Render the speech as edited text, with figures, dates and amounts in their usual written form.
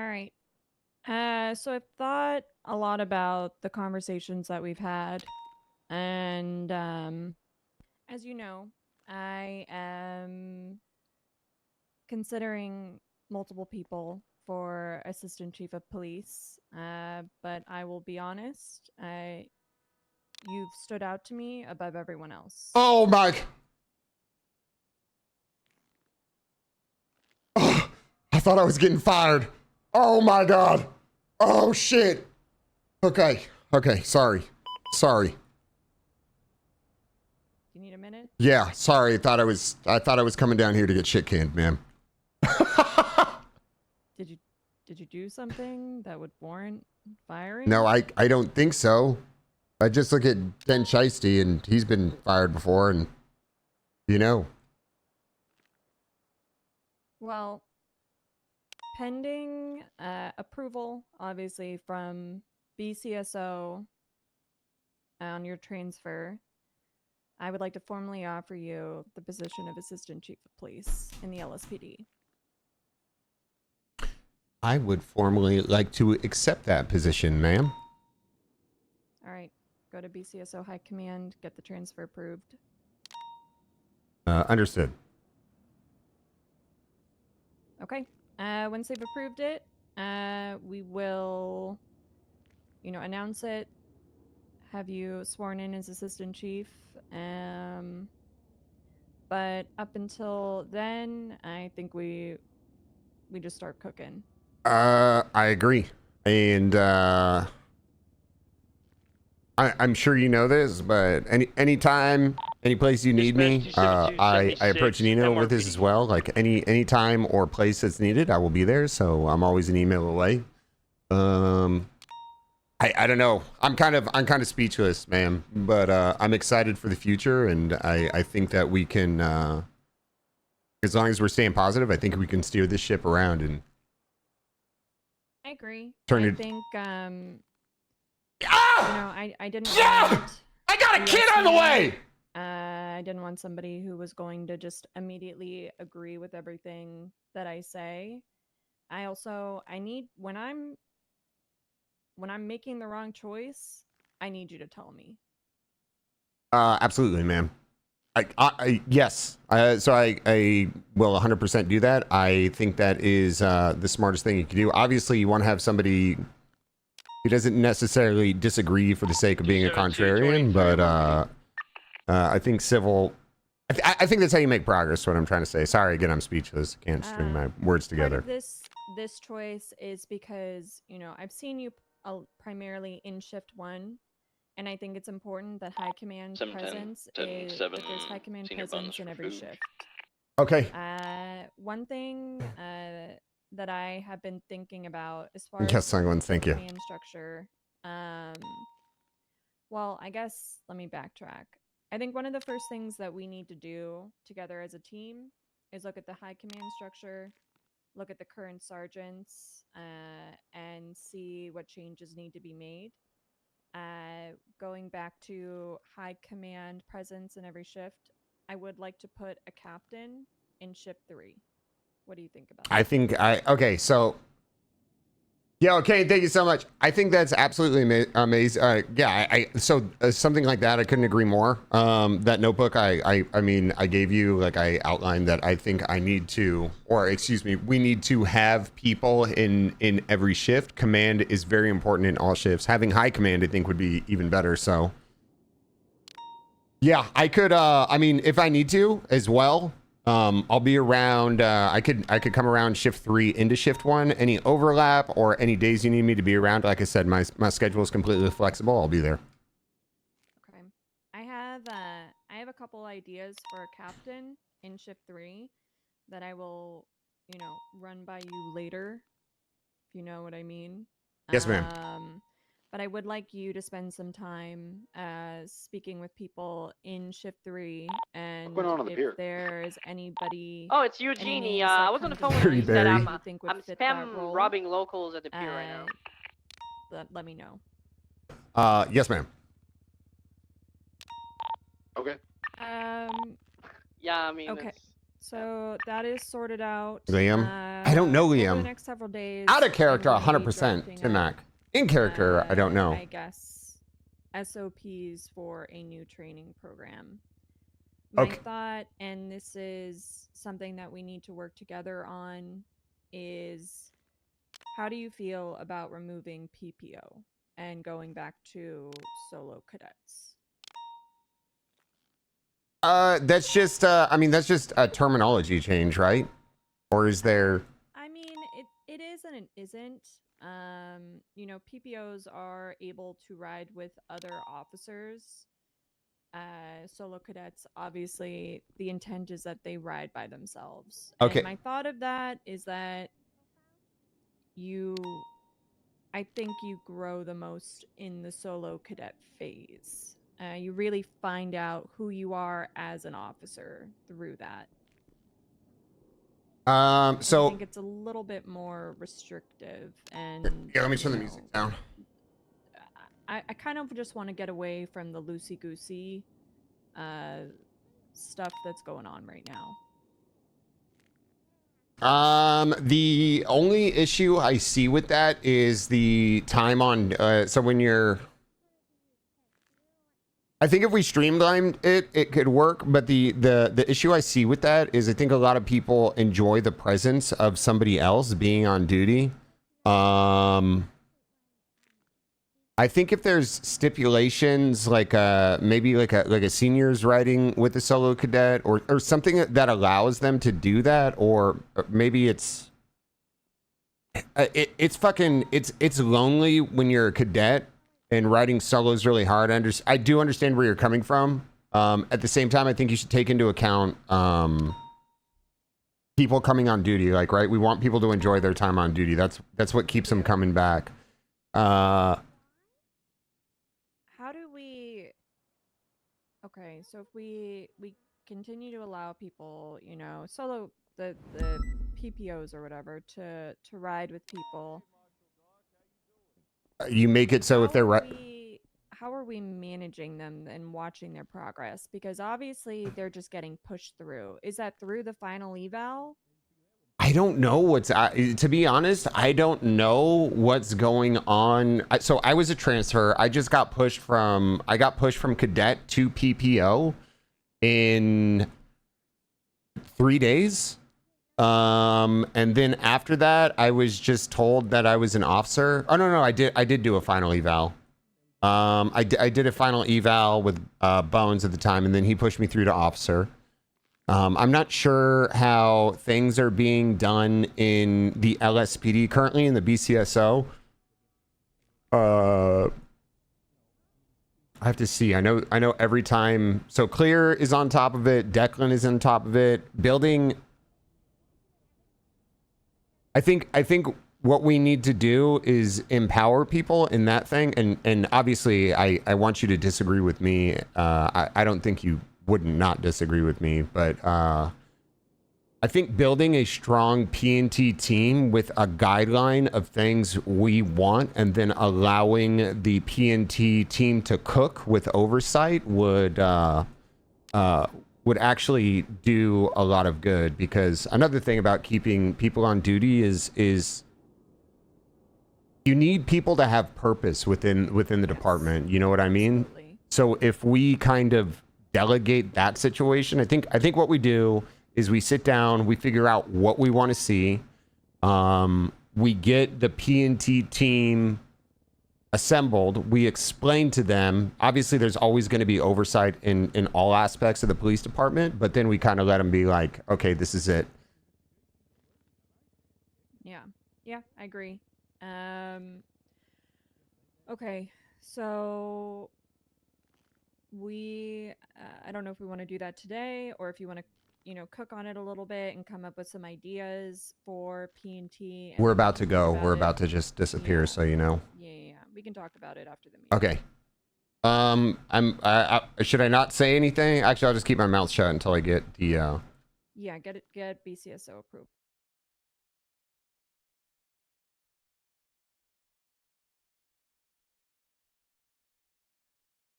All right. So I've thought a lot about the conversations that we've had, and as you know, I am considering multiple people for assistant chief of police. But I will be honest, you've stood out to me above everyone else. Oh my! Oh, I thought I was getting fired. Oh my god! Oh shit! Okay, sorry. You need a minute? Yeah, sorry. I thought I was coming down here to get shit canned, ma'am. Did you do something that would warrant firing? No, I don't think so. I just look at Den Shiesty and he's been fired before, and you know. Well, pending approval, obviously, from BCSO on your transfer, I would like to formally offer you the position of Assistant Chief of Police in the LSPD. I would formally like to accept that position, ma'am. All right, go to BCSO High Command, get the transfer approved. Understood. Okay. Once they've approved it, we will, announce it, have you sworn in as Assistant Chief. But up until then, I think we just start cooking. I agree. And I'm sure you know this, but anytime, any place you need me, I approach Nino with this as well. Like any time or place that's needed, I will be there. So I'm always an email away. I don't know. I'm kind of speechless, ma'am. But I'm excited for the future, and I think that we can, as long as we're staying positive, I think we can steer this ship around and. I agree. I think I didn't want I got a kid on the way! I didn't want somebody who was going to just immediately agree with everything that I say. I need when I'm making the wrong choice, I need you to tell me. Absolutely, ma'am. Yes. So I will 100% do that. I think that is the smartest thing you can do. Obviously, you want to have somebody who doesn't necessarily disagree for the sake of being a contrarian, but I think civil. I think that's how you make progress. What I'm trying to say. Sorry, again, I'm speechless. I can't string my words together. Part of this choice is because I've seen you primarily in shift 1. And I think it's important that high command presence is that there's high command presence in every shift. Okay. One thing that I have been thinking about as far as thank you. Command structure. Well, I guess let me backtrack. I think one of the first things that we need to do together as a team is look at the high command structure, look at the current sergeants, and see what changes need to be made. Going back to high command presence in every shift, I would like to put a captain in shift 3. What do you think about that? Okay, so yeah, okay, thank you so much. I think that's absolutely amazing. Yeah, so something like that, I couldn't agree more. That notebook, I mean, I gave you, like, I outlined that I think I need to, or excuse me, we need to have people in every shift. Command is very important in all shifts. Having high command, I think, would be even better. So yeah, I could, I mean, if I need to as well. I'll be around. I could come around shift 3 into shift 1. Any overlap or any days you need me to be around, like I said, my schedule is completely flexible. I'll be there. Okay, I have a couple ideas for a captain in shift 3 that I will, run by you later, if you know what I mean. Yes, ma'am. But I would like you to spend some time speaking with people in shift 3, and if there's anybody. Oh, it's Eugenie. I was on the phone with you. Said I'm spam robbing locals at the pier right now. Let me know. Yes, ma'am. Okay. Yeah, I mean. Okay. So that is sorted out. Liam? I don't know Liam. Over the next several days. Out of character, I'm gonna be 100%. drafting Tim up, Mac. In character, I don't know. I guess SOPs for a new training program. My thought, and this is something that we need to work together on, is how do you feel about removing PPO and going back to solo cadets? That's just, I mean, that's just a terminology change, right? Or is there... I mean, it is and it isn't. You know, PPOs are able to ride with other officers. Solo cadets, obviously, the intent is that they ride by themselves. Okay. And my thought of that is that I think you grow the most in the solo cadet phase. You really find out who you are as an officer through that. So I think it's a little bit more restrictive, and yeah, let me turn the music down. I kind of just want to get away from the loosey-goosey stuff that's going on right now. The only issue I see with that is the time on, so when you're, I think if we streamlined it, it could work, but the issue I see with that is I think a lot of people enjoy the presence of somebody else being on duty. I think if there's stipulations like maybe like a seniors riding with a solo cadet or something that allows them to do that, or maybe it's lonely when you're a cadet and riding solo is really hard. I do understand where you're coming from. At the same time, I think you should take into account people coming on duty. Like, right, we want people to enjoy their time on duty. That's what keeps them coming back. Okay, so if we continue to allow people, you know, solo the PPOs or whatever to ride with people, you make it so if they're how are we managing them and watching their progress? Because obviously they're just getting pushed through. Is that through the final eval? I don't know to be honest, I don't know what's going on. So I was a transfer. I just got pushed from cadet to PPO in 3 days. And then after that, I was just told that I was an officer. Oh, no, I did do a final eval. I did a final eval with Bones at the time, and then he pushed me through to officer. I'm not sure how things are being done in the LSPD currently in the BCSO. I have to see. I know every time. So Clear is on top of it. Declan is on top of it. Building. I think what we need to do is empower people in that thing. And obviously I want you to disagree with me. I don't think you would not disagree with me, but I think building a strong P&T team with a guideline of things we want and then allowing the P&T team to cook with oversight would actually do a lot of good. Because another thing about keeping people on duty is you need people to have purpose within the department. You know what I mean? Absolutely. So if we kind of delegate that situation, I think what we do is we sit down, we figure out what we want to see. We get the P&T team assembled. We explain to them. Obviously, there's always going to be oversight in all aspects of the police department, but then we kind of let them be like, okay, this is it. Yeah, I agree. Okay, so I don't know if we want to do that today or if you want to, you know, cook on it a little bit and come up with some ideas for P&T. We're about to go. We're about to just disappear, so you know. Yeah. We can talk about it after the meeting. Okay. Should I not say anything? Actually, I'll just keep my mouth shut until I get the Yeah, get BCSO approved